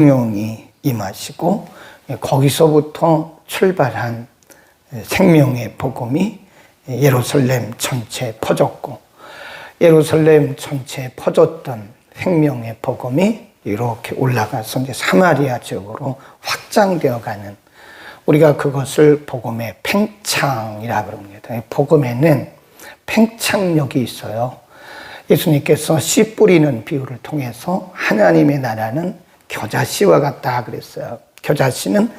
성령이 임하시고 거기서부터 출발한 생명의 복음이 예루살렘 전체에 퍼졌고, 예루살렘 전체에 퍼졌던 생명의 복음이 이렇게 올라가서 이제 사마리아 지역으로 확장되어 가는, 우리가 그것을 복음의 팽창이라고 합니다. 복음에는 팽창력이 있어요. 예수님께서 씨 뿌리는 비유를 통해서 하나님의 나라는 겨자씨와 같다 그랬어요. 겨자씨는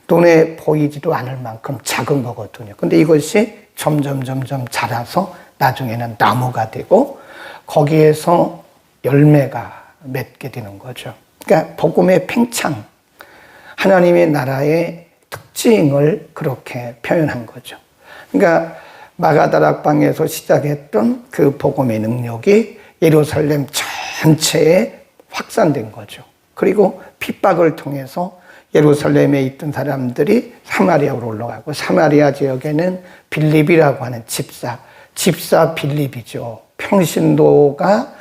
눈에 보이지도 않을 만큼 작은 거거든요. 근데 이것이 점점 자라서 나중에는 나무가 되고 거기에서 열매가 맺게 되는 거죠. 그러니까 복음의 팽창, 하나님의 나라의 특징을 그렇게 표현한 거죠. 그러니까 마가다락방에서 시작했던 그 복음의 능력이 예루살렘 전체에 확산된 거죠. 그리고 핍박을 통해서 예루살렘에 있던 사람들이 사마리아로 올라가고, 사마리아 지역에는 빌립이라고 하는 집사 빌립이죠. 평신도가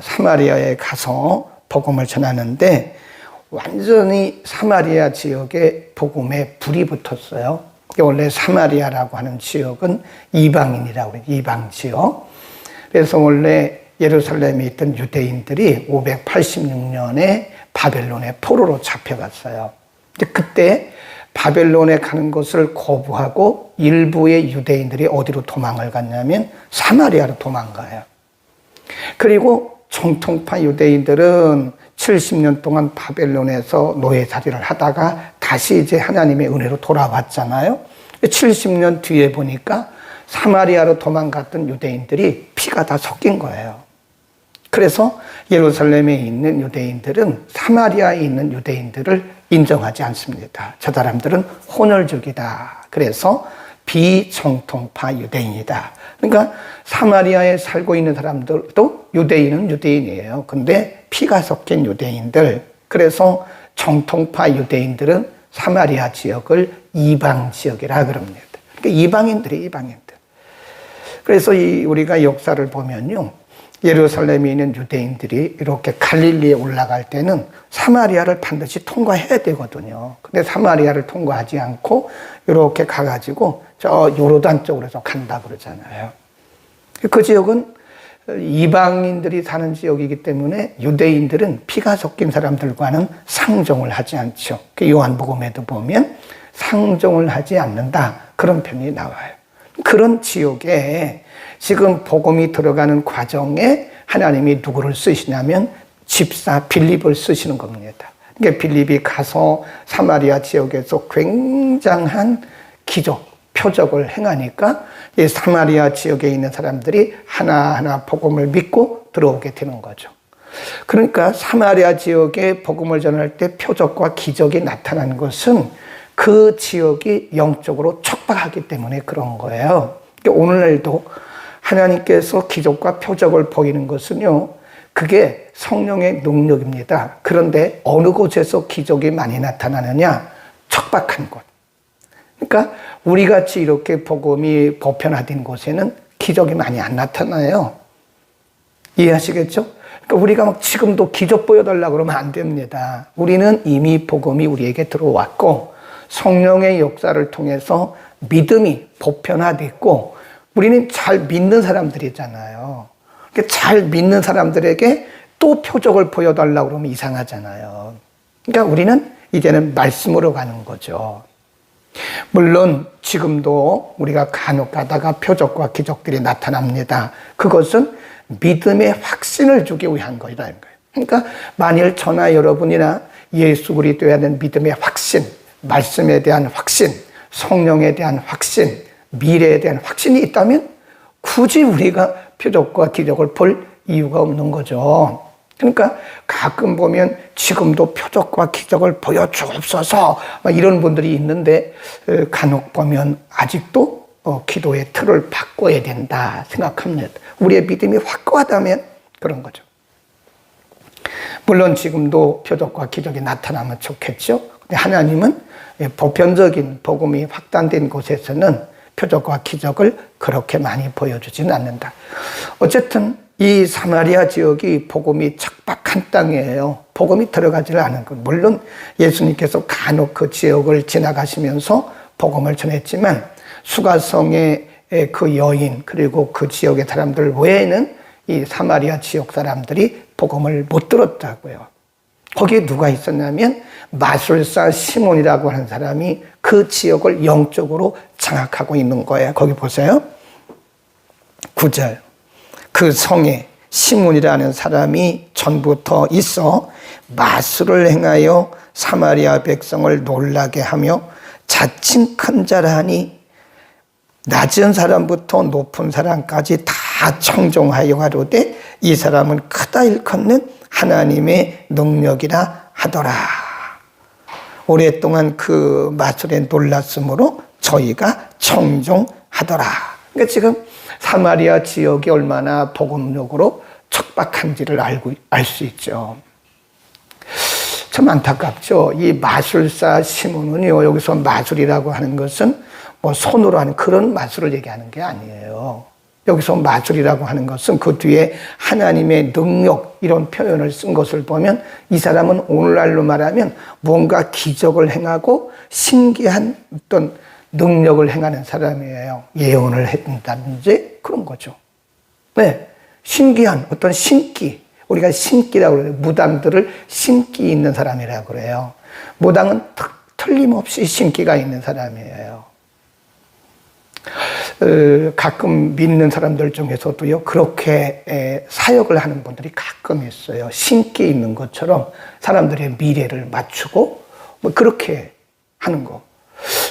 사마리아에 가서 복음을 전하는데 완전히 사마리아 지역에 복음에 불이 붙었어요. 원래 사마리아라고 하는 지역은 이방인이라고 해요. 이방 지역. 그래서 원래 예루살렘에 있던 유대인들이 586년에 바벨론의 포로로 잡혀갔어요. 그때 바벨론에 가는 것을 거부하고 일부의 유대인들이 어디로 도망을 갔냐면 사마리아로 도망가요. 그리고 정통파 유대인들은 70년 동안 바벨론에서 노예살이를 하다가 다시 이제 하나님의 은혜로 돌아왔잖아요. 70년 뒤에 보니까 사마리아로 도망갔던 유대인들이 피가 다 섞인 거예요. 그래서 예루살렘에 있는 유대인들은 사마리아에 있는 유대인들을 인정하지 않습니다. 저 사람들은 혼혈족이다. 그래서 비정통파 유대인이다. 그러니까 사마리아에 살고 있는 사람들도 유대인은 유대인이에요. 근데 피가 섞인 유대인들, 그래서 정통파 유대인들은 사마리아 지역을 이방 지역이라 그럽니다. 그러니까 이방인들이 이방인들. 그래서 우리가 역사를 보면요, 예루살렘에 있는 유대인들이 이렇게 갈릴리에 올라갈 때는 사마리아를 반드시 통과해야 되거든요. 근데 사마리아를 통과하지 않고 이렇게 가가지고 저 요르단 쪽으로 해서 간다 그러잖아요. 그 지역은 이방인들이 사는 지역이기 때문에 유대인들은 피가 섞인 사람들과는 상종을 하지 않죠. 요한복음에도 보면 상종을 하지 않는다, 그런 표현이 나와요. 그런 지역에 지금 복음이 들어가는 과정에 하나님이 누구를 쓰시냐면 집사 빌립을 쓰시는 겁니다. 그러니까 빌립이 가서 사마리아 지역에서 굉장한 기적, 표적을 행하니까 이 사마리아 지역에 있는 사람들이 하나하나 복음을 믿고 들어오게 되는 거죠. 그러니까 사마리아 지역에 복음을 전할 때 표적과 기적이 나타난 것은 그 지역이 영적으로 척박하기 때문에 그런 거예요. 그러니까 오늘날도 하나님께서 기적과 표적을 보이는 것은요, 그게 성령의 능력입니다. 그런데 어느 곳에서 기적이 많이 나타나느냐? 척박한 곳. 그러니까 우리같이 이렇게 복음이 보편화된 곳에는 기적이 많이 안 나타나요. 이해하시겠죠? 그러니까 우리가 막 지금도 기적 보여달라고 그러면 안 됩니다. 우리는 이미 복음이 우리에게 들어왔고 성령의 역사를 통해서 믿음이 보편화됐고 우리는 잘 믿는 사람들이잖아요. 그러니까 잘 믿는 사람들에게 또 표적을 보여달라고 그러면 이상하잖아요. 그러니까 우리는 이제는 말씀으로 가는 거죠. 물론 지금도 우리가 간혹 가다가 표적과 기적들이 나타납니다. 그것은 믿음의 확신을 주기 위한 거라는 거예요. 그러니까 만일 저나 여러분이나 예수 그리스도에 대한 믿음의 확신, 말씀에 대한 확신, 성령에 대한 확신, 미래에 대한 확신이 있다면 굳이 우리가 표적과 기적을 볼 이유가 없는 거죠. 그러니까 가끔 보면 지금도 표적과 기적을 보여주옵소서 이런 분들이 있는데 간혹 보면 아직도 기도의 틀을 바꿔야 된다 생각합니다. 우리의 믿음이 확고하다면 그런 거죠. 물론 지금도 표적과 기적이 나타나면 좋겠죠. 근데 하나님은 보편적인 복음이 확단된 곳에서는 표적과 기적을 그렇게 많이 보여주지는 않는다. 어쨌든 이 사마리아 지역이 복음이 척박한 땅이에요. 복음이 들어가지를 않은 것. 물론 예수님께서 간혹 그 지역을 지나가시면서 복음을 전했지만 수가성의 그 여인 그리고 그 지역의 사람들 외에는 이 사마리아 지역 사람들이 복음을 못 들었다고요. 거기에 누가 있었냐면 마술사 시몬이라고 하는 사람이 그 지역을 영적으로 장악하고 있는 거예요. 거기 보세요. 9절. 그 성에 시몬이라는 사람이 전부터 있어 마술을 행하여 사마리아 백성을 놀라게 하며 자칭 큰 자라 하니 낮은 사람부터 높은 사람까지 다 청종하여 가로되 이 사람은 크다 일컫는 하나님의 능력이라 하더라. 오랫동안 그 마술에 놀랐으므로 저희가 청종하더라. 그러니까 지금 사마리아 지역이 얼마나 복음력으로 척박한지를 알 수 있죠. 참 안타깝죠. 이 마술사 시몬은요, 여기서 마술이라고 하는 것은 뭐 손으로 하는 그런 마술을 얘기하는 게 아니에요. 여기서 마술이라고 하는 것은 그 뒤에 하나님의 능력 이런 표현을 쓴 것을 보면 이 사람은 오늘날로 말하면 뭔가 기적을 행하고 신기한 어떤 능력을 행하는 사람이에요. 예언을 했다든지 그런 거죠. 네, 신기한 어떤 신기, 우리가 신기라고 그래요. 무당들을 신기 있는 사람이라고 그래요. 무당은 틀림없이 신기가 있는 사람이에요. 가끔 믿는 사람들 중에서도요, 그렇게 사역을 하는 분들이 가끔 있어요. 신기 있는 것처럼 사람들의 미래를 맞추고 뭐 그렇게 하는 거.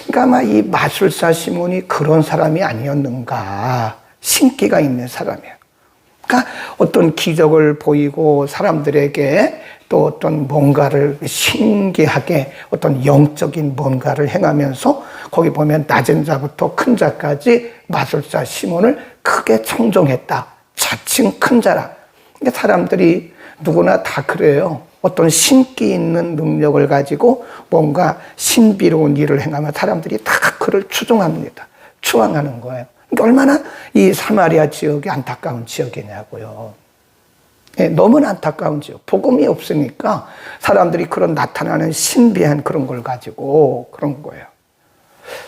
그러니까 아마 이 마술사 시몬이 그런 사람이 아니었는가. 신기가 있는 사람이에요. 그러니까 어떤 기적을 보이고 사람들에게 또 어떤 뭔가를 신기하게 어떤 영적인 뭔가를 행하면서 거기 보면 낮은 자부터 큰 자까지 마술사 시몬을 크게 청종했다. 자칭 큰 자라. 그러니까 사람들이 누구나 다 그래요. 어떤 신기 있는 능력을 가지고 뭔가 신비로운 일을 행하면 사람들이 다 그를 추종합니다. 추앙하는 거예요. 그러니까 얼마나 이 사마리아 지역이 안타까운 지역이냐고요. 예, 너무나 안타까운 지역. 복음이 없으니까 사람들이 그런 나타나는 신비한 그런 걸 가지고 그런 거예요.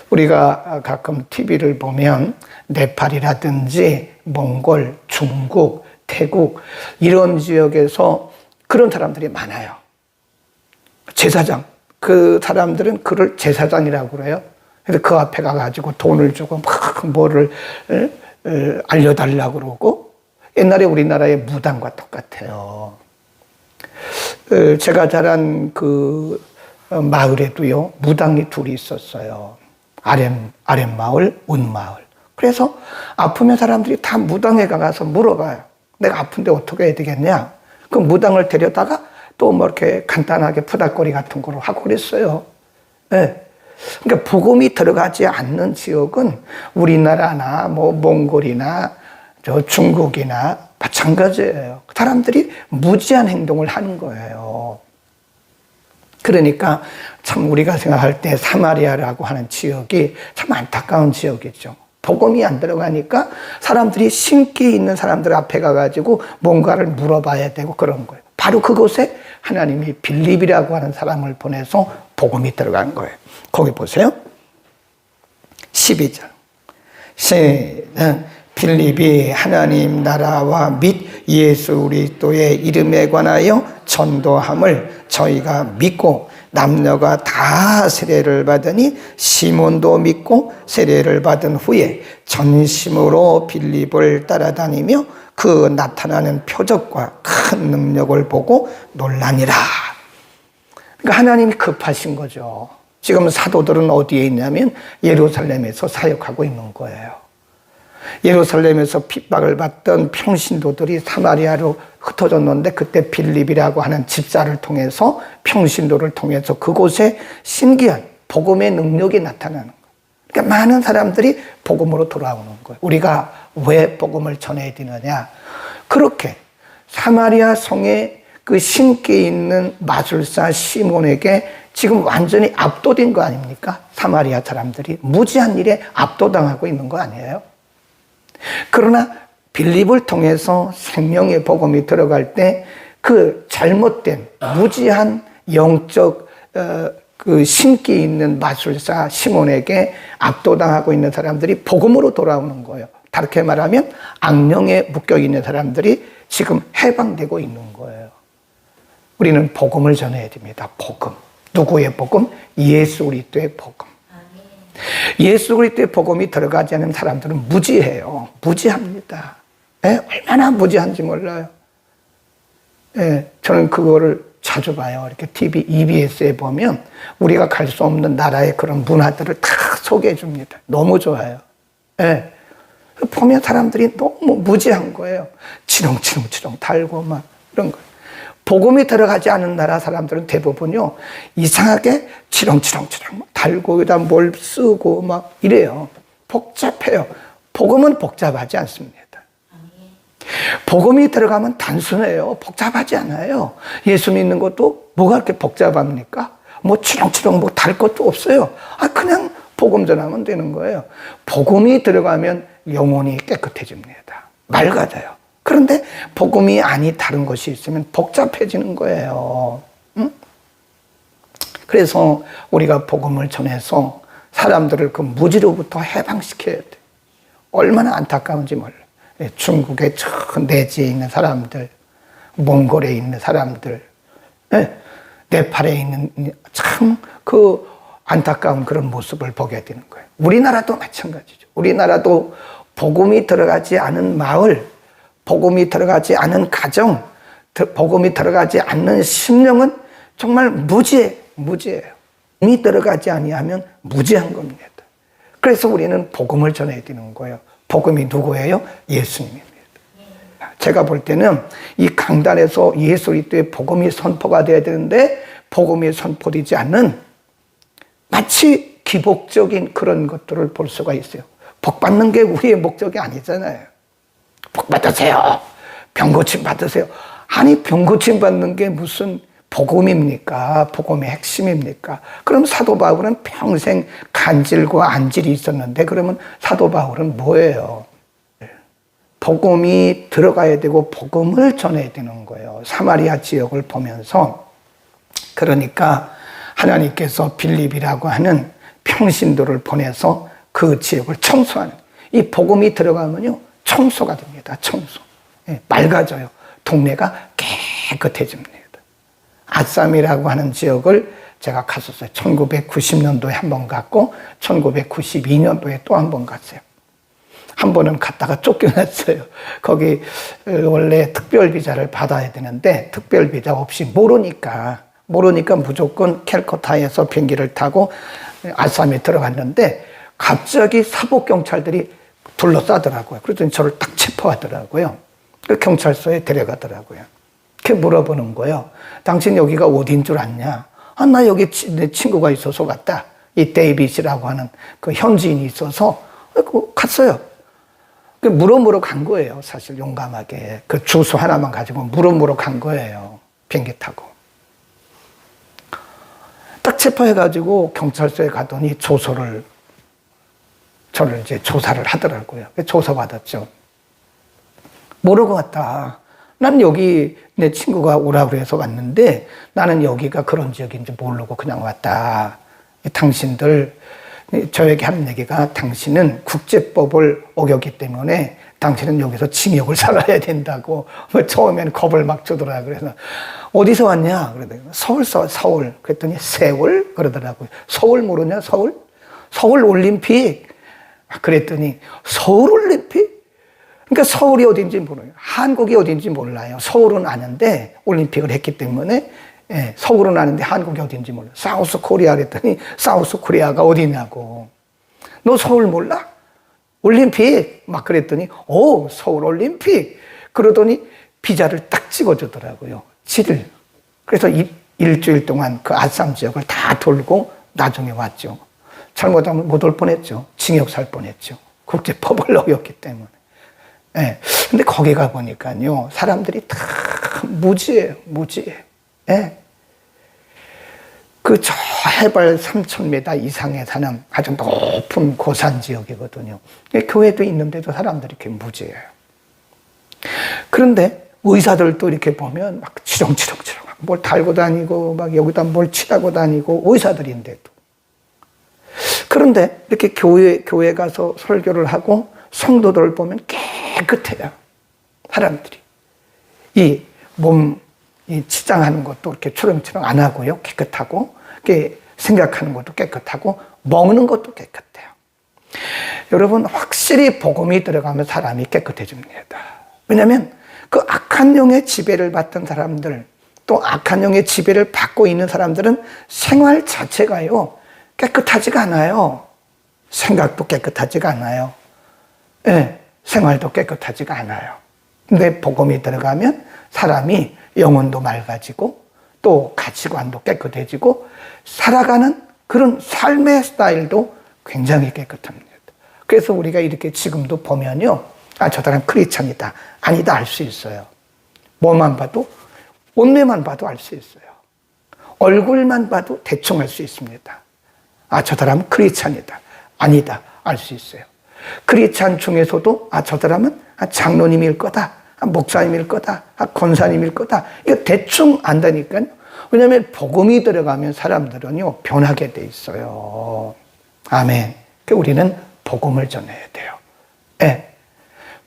우리가 가끔 TV를 보면 네팔이라든지 몽골, 중국, 태국 이런 지역에서 그런 사람들이 많아요. 제사장. 그 사람들은 그를 제사장이라고 그래요. 그래서 그 앞에 가가지고 돈을 주고 막 뭐를 알려달라고 그러고 옛날에 우리나라의 무당과 똑같아요. 제가 자란 마을에도요, 무당이 둘이 있었어요. 아랫마을, 운마을. 그래서 아프면 사람들이 다 무당에 가서 물어봐요. 내가 아픈데 어떻게 해야 되겠냐? 그 무당을 데려다가 또 뭐 이렇게 간단하게 푸닥거리 같은 거로 하고 그랬어요. 네. 그러니까 복음이 들어가지 않는 지역은 우리나라나 뭐 몽골이나 저 중국이나 마찬가지예요. 사람들이 무지한 행동을 하는 거예요. 그러니까 참 우리가 생각할 때 사마리아라고 하는 지역이 참 안타까운 지역이죠. 복음이 안 들어가니까 사람들이 신기 있는 사람들 앞에 가가지고 뭔가를 물어봐야 되고 그런 거예요. 바로 그곳에 하나님이 빌립이라고 하는 사람을 보내서 복음이 들어간 거예요. 거기 보세요. 12절. 시작. 빌립이 하나님 나라와 및 예수 그리스도의 이름에 관하여 전도함을 저희가 믿고 남녀가 다 세례를 받으니 시몬도 믿고 세례를 받은 후에 전심으로 빌립을 따라다니며 그 나타나는 표적과 큰 능력을 보고 놀라니라. 그러니까 하나님이 급하신 거죠. 지금 사도들은 어디에 있냐면 예루살렘에서 사역하고 있는 거예요. 예루살렘에서 핍박을 받던 평신도들이 사마리아로 흩어졌는데 그때 빌립이라고 하는 집사를 통해서 평신도를 통해서 그곳에 신기한 복음의 능력이 나타나는 거예요. 그러니까 많은 사람들이 복음으로 돌아오는 거예요. 우리가 왜 복음을 전해야 되느냐? 그렇게 사마리아 성에 그 신기 있는 마술사 시몬에게 지금 완전히 압도된 거 아닙니까? 사마리아 사람들이 무지한 일에 압도당하고 있는 거 아니에요? 그러나 빌립을 통해서 생명의 복음이 들어갈 때 그 잘못된 무지한 영적 그 신기 있는 마술사 시몬에게 압도당하고 있는 사람들이 복음으로 돌아오는 거예요. 다르게 말하면 악령에 묶여 있는 사람들이 지금 해방되고 있는 거예요. 우리는 복음을 전해야 됩니다. 복음. 누구의 복음? 예수 그리스도의 복음. 예수 그리스도의 복음이 들어가지 않은 사람들은 무지해요. 무지합니다. 예? 얼마나 무지한지 몰라요. 예, 저는 그거를 자주 봐요. 이렇게 TV, EBS에 보면 우리가 갈 수 없는 나라의 그런 문화들을 다 소개해 줍니다. 너무 좋아요. 예. 보면 사람들이 너무 무지한 거예요. 치렁치렁치렁 달고 막 이런 거. 복음이 들어가지 않은 나라 사람들은 대부분요, 이상하게 치렁치렁치렁 달고 여기다 뭘 쓰고 막 이래요. 복잡해요. 복음은 복잡하지 않습니다. 복음이 들어가면 단순해요. 복잡하지 않아요. 예수 믿는 것도 뭐가 그렇게 복잡합니까? 뭐 치렁치렁 뭐 달 것도 없어요. 그냥 복음 전하면 되는 거예요. 복음이 들어가면 영혼이 깨끗해집니다. 맑아져요. 그런데 복음이 아니 다른 것이 있으면 복잡해지는 거예요. 응? 그래서 우리가 복음을 전해서 사람들을 그 무지로부터 해방시켜야 돼. 얼마나 안타까운지 몰라요. 중국의 저 내지에 있는 사람들, 몽골에 있는 사람들, 네팔에 있는 참 그 안타까운 그런 모습을 보게 되는 거예요. 우리나라도 마찬가지죠. 우리나라도 복음이 들어가지 않은 마을, 복음이 들어가지 않은 가정, 복음이 들어가지 않는 심령은 정말 무지해요. 복음이 들어가지 아니하면 무지한 겁니다. 그래서 우리는 복음을 전해야 되는 거예요. 복음이 누구예요? 예수님입니다. 제가 볼 때는 이 강단에서 예수 그리스도의 복음이 선포가 돼야 되는데 복음이 선포되지 않는 마치 기복적인 그런 것들을 볼 수가 있어요. 복 받는 게 우리의 목적이 아니잖아요. 복 받으세요. 병 고침 받으세요. 아니, 병 고침 받는 게 무슨 복음입니까? 복음의 핵심입니까? 그럼 사도 바울은 평생 간질과 안질이 있었는데 그러면 사도 바울은 뭐예요? 복음이 들어가야 되고 복음을 전해야 되는 거예요. 사마리아 지역을 보면서. 그러니까 하나님께서 빌립이라고 하는 평신도를 보내서 그 지역을 청소하는, 이 복음이 들어가면요 청소가 됩니다. 청소. 맑아져요. 동네가 깨끗해집니다. 아쌈이라고 하는 지역을 제가 갔었어요. 1990년도에 한 번 갔고 1992년도에 또 한 번 갔어요. 한 번은 갔다가 쫓겨났어요. 거기 원래 특별 비자를 받아야 되는데 특별 비자 없이 모르니까 무조건 캘커타에서 비행기를 타고 아쌈에 들어갔는데 갑자기 사복 경찰들이 둘러싸더라고요. 그랬더니 저를 딱 체포하더라고요. 그 경찰서에 데려가더라고요. 그렇게 물어보는 거예요. 당신 여기가 어딘 줄 아냐? 나 여기 내 친구가 있어서 갔다. 이 데이빗이라고 하는 그 현지인이 있어서 갔어요. 물어보러 간 거예요. 사실 용감하게. 그 주소 하나만 가지고 물어보러 간 거예요. 비행기 타고. 딱 체포해가지고 경찰서에 가더니 저를 이제 조사를 하더라고요. 조사받았죠. 모르고 갔다. 난 여기 내 친구가 오라고 그래서 왔는데 나는 여기가 그런 지역인지 모르고 그냥 왔다. 당신들, 저에게 하는 얘기가 당신은 국제법을 어겼기 때문에 당신은 여기서 징역을 살아야 된다고 처음에는 겁을 막 주더라고요. 그래서 어디서 왔냐? 그러더니 서울. 그랬더니 세월? 그러더라고요. 서울 모르냐? 서울? 서울 올림픽. 그랬더니 서울 올림픽? 그러니까 서울이 어딘지 몰라요. 한국이 어딘지 몰라요. 서울은 아는데 올림픽을 했기 때문에 서울은 아는데 한국이 어딘지 몰라요. 사우스 코리아 그랬더니 사우스 코리아가 어디냐고. 너 서울 몰라? 올림픽 막 그랬더니 서울 올림픽 그러더니 비자를 딱 찍어주더라고요. 7일. 그래서 일주일 동안 그 아쌈 지역을 다 돌고 나중에 왔죠. 잘못하면 못 올 뻔했죠. 징역 살 뻔했죠. 국제법을 어겼기 때문에. 근데 거기 가 보니까요, 사람들이 다 무지해요. 그 저 해발 3,000m 이상에 사는 아주 높은 고산 지역이거든요. 교회도 있는데도 사람들이 이렇게 무지해요. 그런데 의사들도 이렇게 보면 막 치렁치렁치렁 뭘 달고 다니고 막 여기다 뭘 칠하고 다니고 의사들인데도. 그런데 이렇게 교회 가서 설교를 하고 성도들을 보면 깨끗해요. 사람들이. 이 치장하는 것도 이렇게 추렁추렁 안 하고요. 깨끗하고, 이렇게 생각하는 것도 깨끗하고, 먹는 것도 깨끗해요. 여러분, 확실히 복음이 들어가면 사람이 깨끗해집니다. 왜냐하면 그 악한 영의 지배를 받던 사람들, 또 악한 영의 지배를 받고 있는 사람들은 생활 자체가요, 깨끗하지가 않아요. 생각도 깨끗하지가 않아요. 네, 생활도 깨끗하지가 않아요. 근데 복음이 들어가면 사람이 영혼도 맑아지고 또 가치관도 깨끗해지고 살아가는 그런 삶의 스타일도 굉장히 깨끗합니다. 그래서 우리가 이렇게 지금도 보면요, 저 사람 크리스찬이다, 아니다 알 수 있어요. 뭐만 봐도, 옷매만 봐도 알 수 있어요. 얼굴만 봐도 대충 알 수 있습니다. 저 사람은 크리스찬이다, 아니다 알 수 있어요. 크리스찬 중에서도 저 사람은 장로님일 거다, 목사님일 거다, 권사님일 거다, 이거 대충 안다니까요. 왜냐하면 복음이 들어가면 사람들은요 변하게 돼 있어요. 아멘. 그러니까 우리는 복음을 전해야 돼요. 네.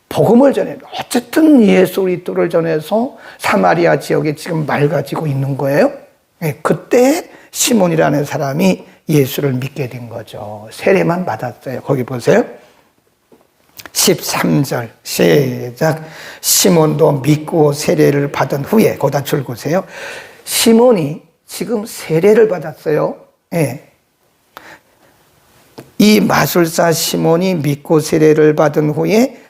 복음을 전해야 돼요. 어쨌든 예수 그리스도를 전해서 사마리아 지역에 지금 맑아지고 있는 거예요. 네. 그때 시몬이라는 사람이 예수를 믿게 된 거죠. 세례만 받았어요. 거기 보세요. 13절 시작. 시몬도 믿고 세례를 받은 후에, 거기다 줄 보세요. 시몬이 지금 세례를 받았어요. 네. 이 마술사 시몬이 믿고 세례를 받은 후에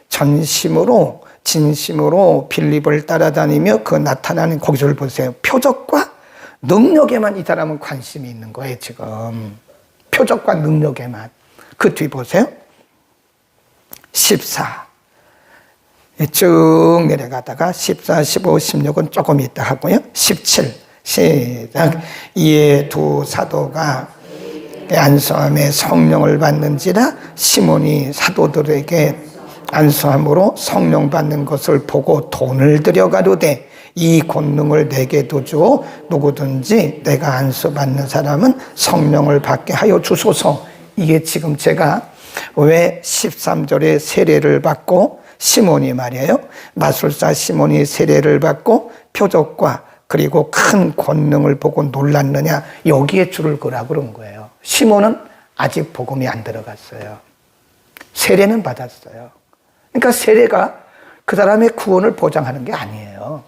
진심으로 빌립을 따라다니며 그 나타나는, 거기를 보세요. 표적과 능력에만 이 사람은 관심이 있는 거예요, 지금. 표적과 능력에만. 그 뒤 보세요. 14. 쭉 내려가다가 14, 15, 16은 조금 있다 하고요. 17. 시작. 이에 두 사도가 안수함에 성령을 받는지라 시몬이 사도들에게 안수함으로 성령 받는 것을 보고 돈을 들여가로되 이 권능을 내게도 주어 누구든지 내가 안수받는 사람은 성령을 받게 하여 주소서. 이게 지금 제가 왜 13절에 세례를 받고 시몬이 말이에요, 마술사 시몬이 세례를 받고 표적과 그리고 큰 권능을 보고 놀랐느냐, 여기에 줄을 그으라고 그런 거예요. 시몬은 아직 복음이 안 들어갔어요. 세례는 받았어요. 그러니까 세례가 그 사람의 구원을 보장하는 게 아니에요.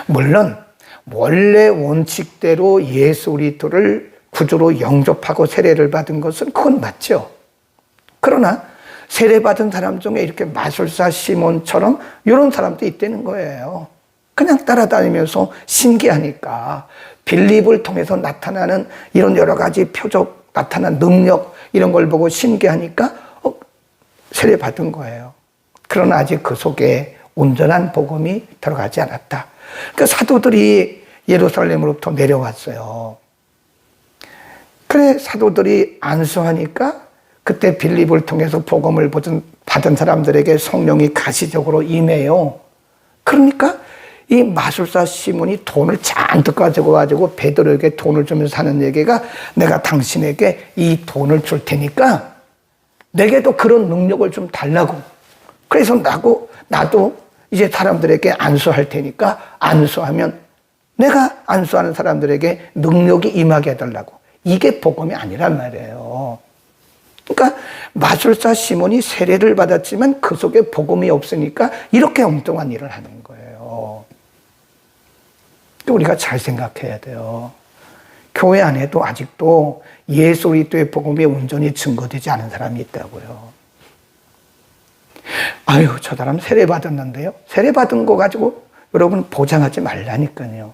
물론 원래 원칙대로 예수 그리스도를 구주로 영접하고 세례를 받은 것은 그건 맞죠. 그러나 세례받은 사람 중에 이렇게 마술사 시몬처럼 이런 사람도 있다는 거예요. 그냥 따라다니면서 신기하니까, 빌립을 통해서 나타나는 이런 여러 가지 표적, 나타난 능력, 이런 걸 보고 신기하니까 세례받은 거예요. 그러나 아직 그 속에 온전한 복음이 들어가지 않았다. 그러니까 사도들이 예루살렘으로부터 내려왔어요. 그래, 사도들이 안수하니까 그때 빌립을 통해서 복음을 받은 사람들에게 성령이 가시적으로 임해요. 그러니까 이 마술사 시몬이 돈을 잔뜩 가지고 베드로에게 돈을 주면서 하는 얘기가, 내가 당신에게 이 돈을 줄 테니까 내게도 그런 능력을 좀 달라고. 그래서 나도 이제 사람들에게 안수할 테니까 안수하면 내가 안수하는 사람들에게 능력이 임하게 해달라고. 이게 복음이 아니란 말이에요. 그러니까 마술사 시몬이 세례를 받았지만 그 속에 복음이 없으니까 이렇게 엉뚱한 일을 하는 거예요. 우리가 잘 생각해야 돼요. 교회 안에도 아직도 예수 그리스도의 복음이 온전히 증거되지 않은 사람이 있다고요. 아유, 저 사람 세례 받았는데요. 세례 받은 거 가지고 여러분 보장하지 말라니까요.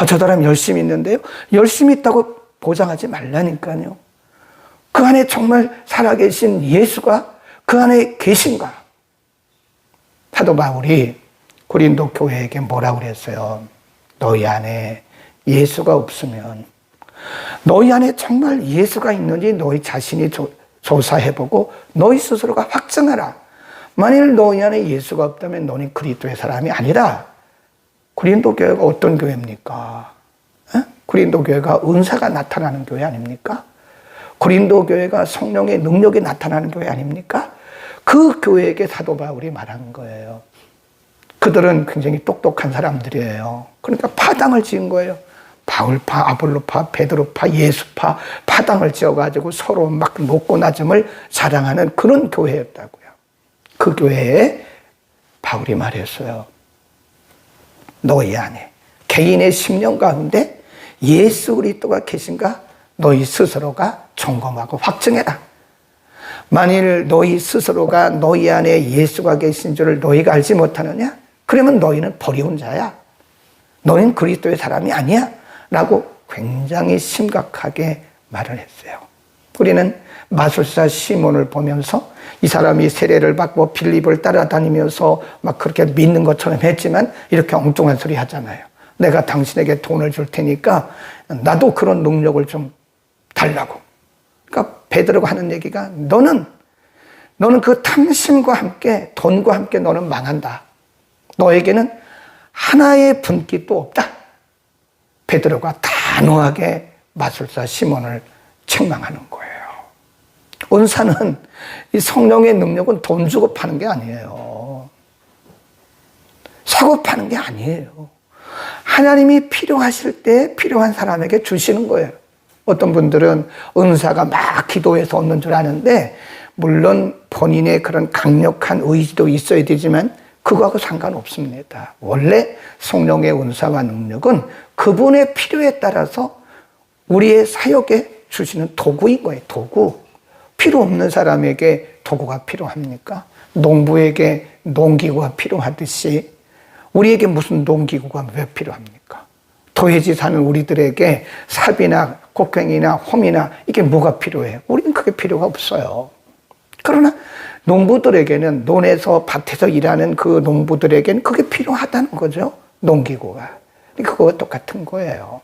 저 사람 열심히 있는데요. 열심히 있다고 보장하지 말라니까요. 그 안에 정말 살아계신 예수가 그 안에 계신가? 사도 바울이 고린도 교회에게 뭐라고 그랬어요? 너희 안에 예수가 없으면, 너희 안에 정말 예수가 있는지 너희 자신이 조사해보고 너희 스스로가 확증하라. 만일 너희 안에 예수가 없다면 너는 그리스도의 사람이 아니라. 고린도 교회가 어떤 교회입니까? 고린도 교회가 은사가 나타나는 교회 아닙니까? 고린도 교회가 성령의 능력이 나타나는 교회 아닙니까? 그 교회에게 사도 바울이 말한 거예요. 그들은 굉장히 똑똑한 사람들이에요. 그러니까 파당을 지은 거예요. 바울파, 아볼로파, 베드로파, 예수파 파당을 지어가지고 서로 막 높고 낮음을 자랑하는 그런 교회였다고요. 그 교회에 바울이 말했어요. 너희 안에 개인의 심령 가운데 예수 그리스도가 계신가 너희 스스로가 점검하고 확증해라. 만일 너희 스스로가 너희 안에 예수가 계신 줄을 너희가 알지 못하느냐? 그러면 너희는 버리운 자야. 너희는 그리스도의 사람이 아니야. 라고 굉장히 심각하게 말을 했어요. 우리는 마술사 시몬을 보면서 이 사람이 세례를 받고 빌립을 따라다니면서 막 그렇게 믿는 것처럼 했지만 이렇게 엉뚱한 소리 하잖아요. 내가 당신에게 돈을 줄 테니까 나도 그런 능력을 좀 달라고. 그러니까 베드로가 하는 얘기가 너는 그 탐심과 함께 돈과 함께 너는 망한다. 너에게는 하나의 분깃도 없다. 베드로가 단호하게 마술사 시몬을 책망하는 거예요. 은사는 이 성령의 능력은 돈 주고 파는 게 아니에요. 사고 파는 게 아니에요. 하나님이 필요하실 때 필요한 사람에게 주시는 거예요. 어떤 분들은 은사가 막 기도해서 얻는 줄 아는데 물론 본인의 그런 강력한 의지도 있어야 되지만 그거하고 상관없습니다. 원래 성령의 은사와 능력은 그분의 필요에 따라서 우리의 사역에 주시는 도구인 거예요. 도구. 필요 없는 사람에게 도구가 필요합니까? 농부에게 농기구가 필요하듯이 우리에게 무슨 농기구가 왜 필요합니까? 도해지 사는 우리들에게 삽이나 곡괭이나 홈이나 이게 뭐가 필요해요? 우리는 그게 필요가 없어요. 그러나 농부들에게는 논에서 밭에서 일하는 그 농부들에게는 그게 필요하다는 거죠. 농기구가. 그거와 똑같은 거예요.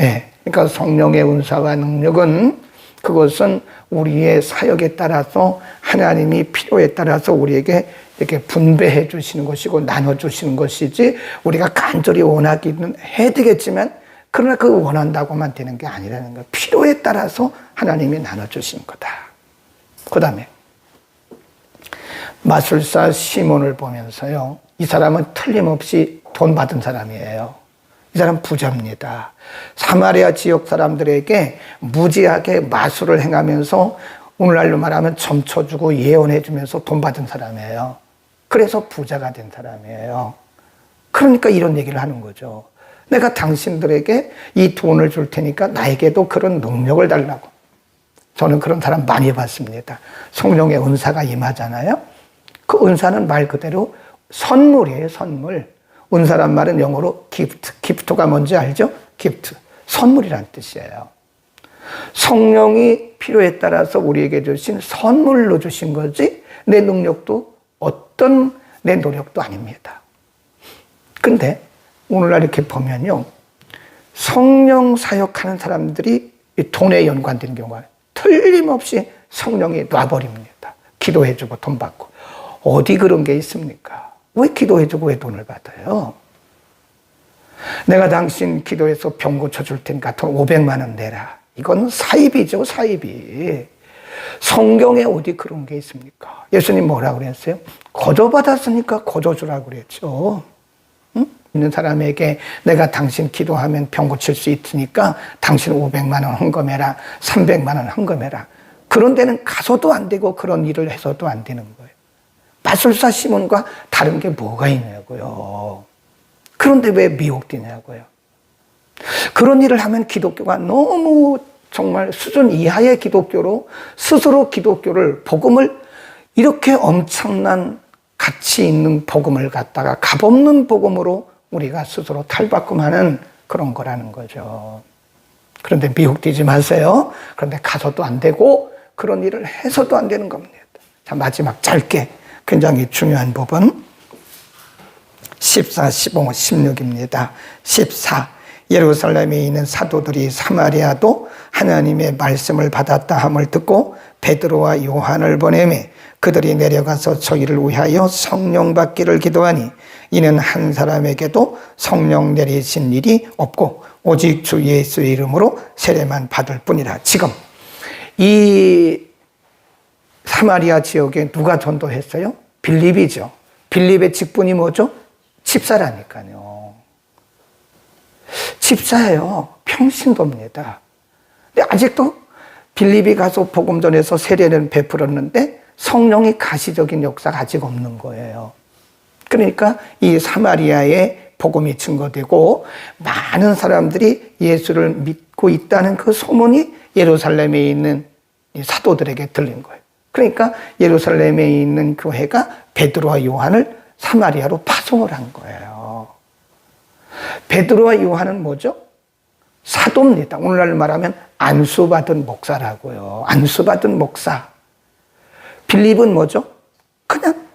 예. 그러니까 성령의 은사와 능력은 그것은 우리의 사역에 따라서 하나님이 필요에 따라서 우리에게 이렇게 분배해 주시는 것이고 나눠 주시는 것이지 우리가 간절히 원하기는 해야 되겠지만 그러나 그 원한다고만 되는 게 아니라는 거예요. 필요에 따라서 하나님이 나눠 주신 거다. 그 다음에 마술사 시몬을 보면서요. 이 사람은 틀림없이 돈 받은 사람이에요. 이 사람 부자입니다. 사마리아 지역 사람들에게 무지하게 마술을 행하면서 오늘날로 말하면 점쳐주고 예언해주면서 돈 받은 사람이에요. 그래서 부자가 된 사람이에요. 그러니까 이런 얘기를 하는 거죠. 내가 당신들에게 이 돈을 줄 테니까 나에게도 그런 능력을 달라고. 저는 그런 사람 많이 봤습니다. 성령의 은사가 임하잖아요. 그 은사는 말 그대로 선물이에요. 선물. 은사란 말은 영어로 gift. gift가 뭔지 알죠? gift. 선물이란 뜻이에요. 성령이 필요에 따라서 우리에게 주신 선물로 주신 거지 내 능력도 어떤 내 노력도 아닙니다. 근데 오늘날 이렇게 보면요. 성령 사역하는 사람들이 돈에 연관되는 경우가 틀림없이 성령이 놔버립니다. 기도해주고 돈 받고. 어디 그런 게 있습니까? 왜 기도해주고 왜 돈을 받아요? 내가 당신 기도해서 병 고쳐줄 테니까 돈 500만 원 내라. 이건 사입이죠, 사입이. 성경에 어디 그런 게 있습니까? 예수님 뭐라고 그랬어요? 거저받았으니까 거저주라고 그랬죠. 응? 있는 사람에게 내가 당신 기도하면 병 고칠 수 있으니까 당신 500만 원 헌금해라, 300만 원 헌금해라. 그런 데는 가서도 안 되고 그런 일을 해서도 안 되는 거예요. 마술사 시몬과 다른 게 뭐가 있냐고요. 그런데 왜 미혹되냐고요. 그런 일을 하면 기독교가 너무 정말 수준 이하의 기독교로 스스로 기독교를 복음을 이렇게 엄청난 가치 있는 복음을 갖다가 값없는 복음으로 우리가 스스로 탈바꿈하는 그런 거라는 거죠. 그런데 미혹되지 마세요. 그런데 가서도 안 되고 그런 일을 해서도 안 되는 겁니다. 자, 마지막 짧게 굉장히 중요한 부분 14, 15, 16입니다. 14. 예루살렘에 있는 사도들이 사마리아도 하나님의 말씀을 받았다 함을 듣고 베드로와 요한을 보내매 그들이 내려가서 저희를 위하여 성령 받기를 기도하니 이는 한 사람에게도 성령 내리신 일이 없고 오직 주 예수의 이름으로 세례만 받을 뿐이라. 지금 이 사마리아 지역에 누가 전도했어요? 빌립이죠. 빌립의 직분이 뭐죠? 집사라니까요. 집사예요. 평신도입니다. 근데 아직도 빌립이 가서 복음 전해서 세례는 베풀었는데 성령이 가시적인 역사가 아직 없는 거예요. 그러니까 이 사마리아에 복음이 증거되고 많은 사람들이 예수를 믿고 있다는 그 소문이 예루살렘에 있는 사도들에게 들린 거예요. 그러니까 예루살렘에 있는 교회가 베드로와 요한을 사마리아로 파송을 한 거예요. 베드로와 요한은 뭐죠? 사도입니다. 오늘날 말하면 안수받은 목사라고요. 안수받은 목사. 빌립은 뭐죠? 그냥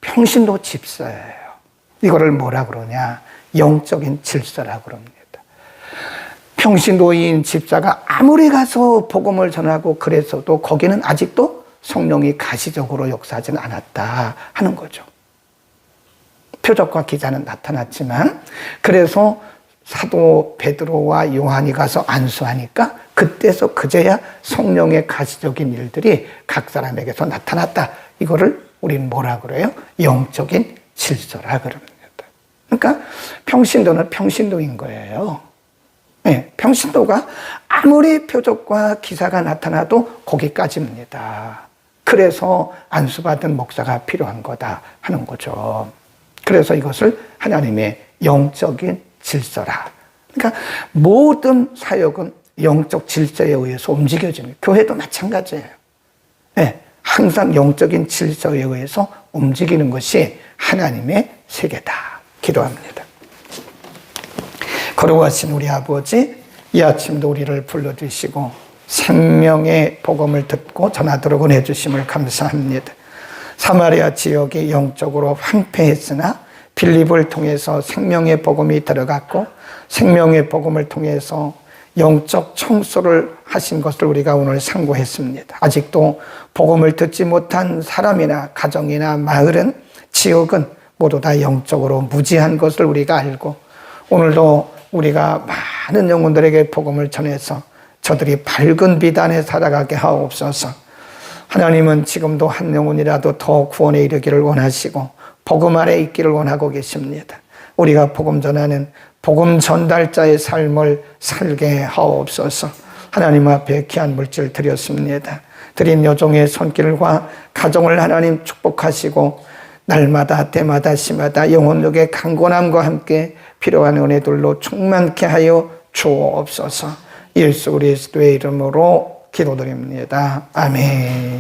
평신도 집사예요. 이거를 뭐라 그러냐? 영적인 질서라고 그럽니다. 평신도인 집사가 아무리 가서 복음을 전하고 그랬어도 거기는 아직도 성령이 가시적으로 역사하지는 않았다 하는 거죠. 표적과 기사는 나타났지만, 그래서 사도 베드로와 요한이 가서 안수하니까 그때서 그제야 성령의 가시적인 일들이 각 사람에게서 나타났다. 이거를 우리는 뭐라 그래요? 영적인 질서라 그럽니다. 그러니까 평신도는 평신도인 거예요. 네, 평신도가 아무리 표적과 기사가 나타나도 거기까지입니다. 그래서 안수받은 목사가 필요한 거다 하는 거죠. 그래서 이것을 하나님의 영적인 질서라. 그러니까 모든 사역은 영적 질서에 의해서 움직여지는, 교회도 마찬가지예요. 네, 항상 영적인 질서에 의해서 움직이는 것이 하나님의 세계다. 기도합니다. 거룩하신 우리 아버지, 이 아침도 우리를 불러주시고 생명의 복음을 듣고 전하도록 은혜 주심을 감사합니다. 사마리아 지역이 영적으로 황폐했으나 빌립을 통해서 생명의 복음이 들어갔고 생명의 복음을 통해서 영적 청소를 하신 것을 우리가 오늘 상고했습니다. 아직도 복음을 듣지 못한 사람이나 가정이나 마을은, 지역은 모두 다 영적으로 무지한 것을 우리가 알고, 오늘도 우리가 많은 영혼들에게 복음을 전해서 저들이 밝은 비단에 살아가게 하옵소서. 하나님은 지금도 한 영혼이라도 더 구원에 이르기를 원하시고 복음 아래 있기를 원하고 계십니다. 우리가 복음 전하는 복음 전달자의 삶을 살게 하옵소서. 하나님 앞에 귀한 물질 드렸습니다. 드린 여종의 손길과 가정을 하나님 축복하시고 날마다 때마다 시마다 영혼력의 강건함과 함께 필요한 은혜들로 충만케 하여 주옵소서. 예수 그리스도의 이름으로 기도드립니다. 아멘.